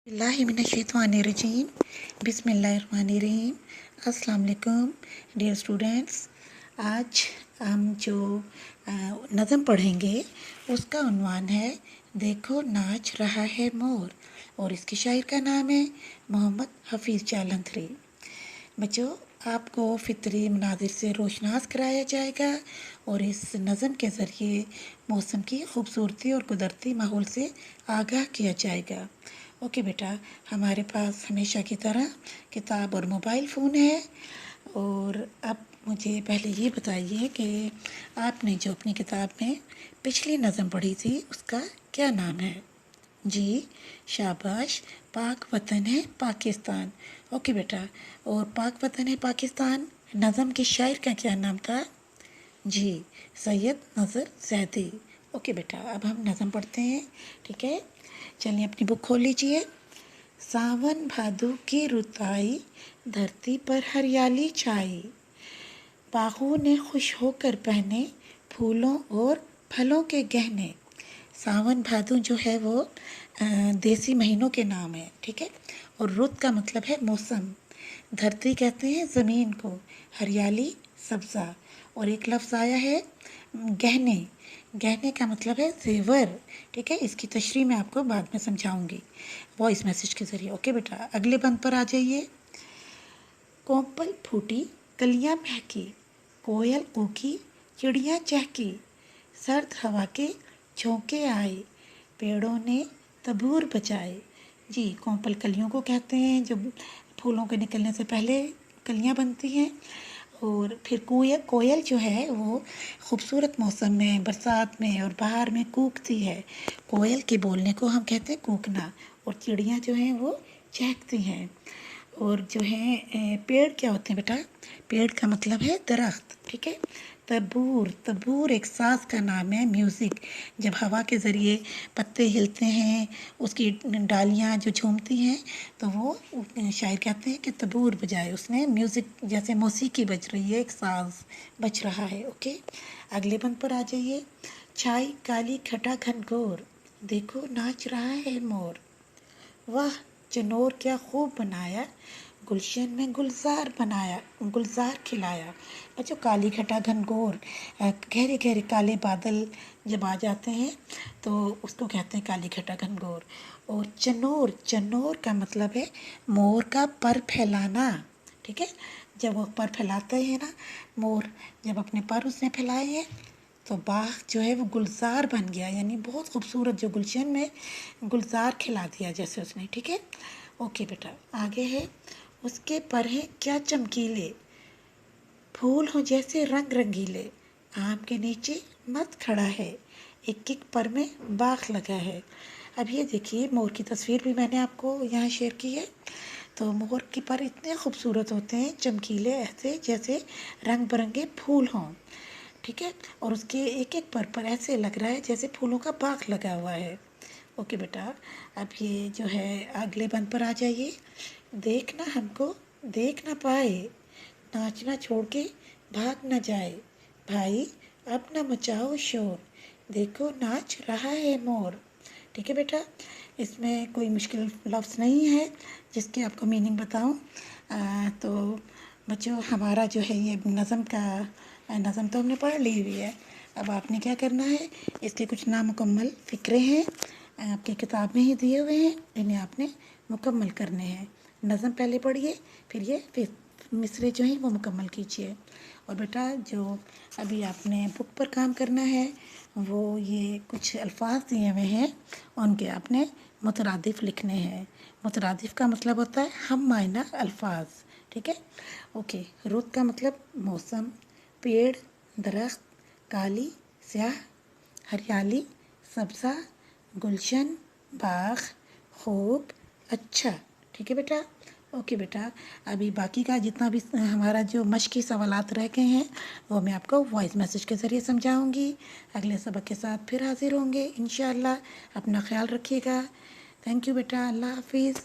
बिस्मिल्लाहिर्रहमानिर्रहीम बिस्मिल्लाहिर्रहमानिर्रहीम। अस्सलाम वालेकुम डियर स्टूडेंट्स। आज हम जो नज़म पढ़ेंगे उसका उन्वान है देखो नाच रहा है मोर, और इसके शायर का नाम है मोहम्मद हफीज़ जालंधरी। बच्चों, आपको फ़ितरी मनाज़िर से रोशनास कराया जाएगा और इस नज़म के ज़रिए मौसम की खूबसूरती और कुदरती माहौल से आगाह किया जाएगा। ओके बेटा, हमारे पास हमेशा की तरह किताब और मोबाइल फ़ोन है। और अब मुझे पहले ये बताइए कि आपने जो अपनी किताब में पिछली नज़म पढ़ी थी उसका क्या नाम है? जी शाबाश, पाक वतन है पाकिस्तान। ओके बेटा, और पाक वतन है पाकिस्तान नज़म के शायर का क्या नाम था? जी सैयद नज़र ज़ैदी। ओके बेटा, अब हम नज़म पढ़ते हैं, ठीक है? चलिए अपनी बुक खोल लीजिए। सावन भादो की रुत आई, धरती पर हरियाली छाई, बागों ने खुश होकर पहने फूलों और फलों के गहने। सावन भादो जो है वो देसी महीनों के नाम है, ठीक है? और रुत का मतलब है मौसम, धरती कहते हैं ज़मीन को, हरियाली सब्ज़ा, और एक लफ्ज़ आया है गहने। गहने का मतलब है ज़ेवर, ठीक है? इसकी तशरीह मैं आपको बाद में समझाऊंगी वॉइस मैसेज के ज़रिए। ओके बेटा, अगले बंद पर आ जाइए। कोपल फूटी कलियां महकी, कोयल कूकी चिड़िया चहकी, सर्द हवा के झोंके आए, पेड़ों ने तबूर बजाए। जी, कोपल कलियों को कहते हैं जो फूलों के निकलने से पहले कलियां बनती हैं। और फिर कोयल जो है वो खूबसूरत मौसम में, बरसात में और बाहर में कूकती है। कोयल के बोलने को हम कहते हैं कूकना। और चिड़ियाँ जो हैं वो चहकती हैं। और जो है पेड़ क्या होते हैं बेटा? पेड़ का मतलब है दरख्त, ठीक है? तबूर, तबूर एक साज का नाम है, म्यूज़िक। जब हवा के ज़रिए पत्ते हिलते हैं, उसकी डालियाँ जो झूमती हैं, तो वो शायर कहते हैं कि तबूर बजाए उसने, म्यूज़िक जैसे मौसीकी बज रही है, एक साज बज रहा है। ओके, अगले बंद पर आ जाइए। छाई काली खटा घनघोर, देखो नाच रहा है मोर, वाह चनोर क्या खूब बनाया, गुलशन में गुलजार बनाया, गुलजार खिलाया। बच्चों, काली घटा घनघोर, गहरे गहरे काले बादल जब आ जाते हैं तो उसको कहते हैं काली घटा घनघोर। और चनोर, चनोर का मतलब है मोर का पर फैलाना, ठीक है? जब वो पर फैलाते हैं ना, मोर जब अपने पर उसने फैलाए हैं तो बाग जो है वो गुलजार बन गया, यानी बहुत खूबसूरत, जो गुलशन में गुलजार खिला दिया जैसे उसने, ठीक है? ओके बेटा, आगे है। उसके पर है क्या चमकीले, फूल हो जैसे रंग रंगीले, आम के नीचे मत खड़ा है, एक एक पर में बाग लगा है। अब ये देखिए, मोर की तस्वीर भी मैंने आपको यहाँ शेयर की है। तो मोर के पर इतने खूबसूरत होते हैं, चमकीले, ऐसे जैसे रंग बिरंगे फूल हों, ठीक है? और उसके एक एक पर ऐसे लग रहा है जैसे फूलों का बाग लगा हुआ है। ओके बेटा, अब ये जो है अगले बंद पर आ जाइए। देखना हमको देख ना पाए, नाचना छोड़ के भाग ना जाए, भाई अब ना मचाओ शोर, देखो नाच रहा है मोर। ठीक है बेटा, इसमें कोई मुश्किल लफ्ज़ नहीं है जिसके आपको मीनिंग बताऊं। तो बच्चों, हमारा जो है ये नज़म तो हमने पढ़ ली हुई है। अब आपने क्या करना है, इसके कुछ नामुकम्मल फ़िक्रे हैं आपकी किताब में ही दिए हुए हैं, इन्हें आपने मुकम्मल करने हैं। नज़म पहले पढ़िए, फिर मिसरे जो हैं वो मुकम्मल कीजिए। और बेटा, जो अभी आपने बुक पर काम करना है वो ये कुछ अल्फाज दिए हुए हैं, उनके आपने मुतरादिफ लिखने हैं। मुतरादिफ का मतलब होता है हम मायना अल्फाज, ठीक है? ओके, रुत का मतलब मौसम, पेड़, दरख्त, काली, स्याह, हरियाली, सब्ज़ा, गुलशन, बाग, खूब, अच्छा। ठीक है बेटा? ओके बेटा, अभी बाकी का जितना भी हमारा जो मश्की सवालात रह गए हैं वो मैं आपको वॉइस मैसेज के ज़रिए समझाऊंगी। अगले सबक के साथ फिर हाजिर होंगे इंशाअल्लाह। अपना ख्याल रखिएगा। थैंक यू बेटा, अल्लाह हाफिज़।